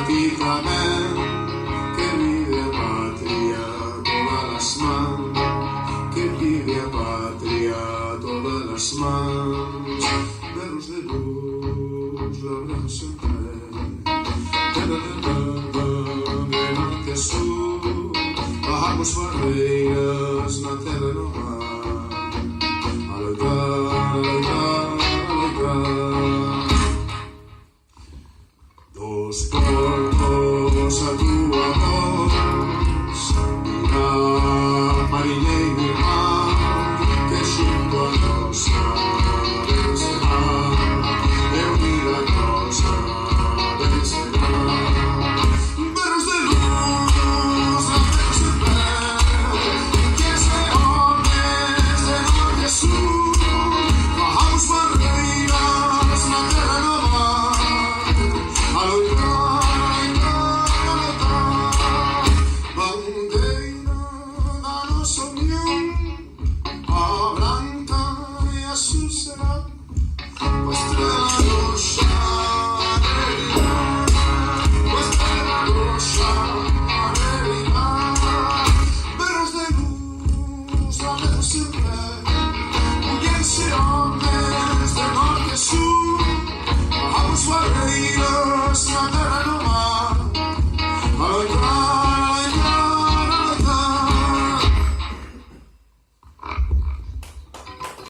ti tamén, que vive a patria todas as mans, que vive a patria todas as mans. Berros de luz, largos sempre, de norte a sur, bajamos barreiras na terra no mar.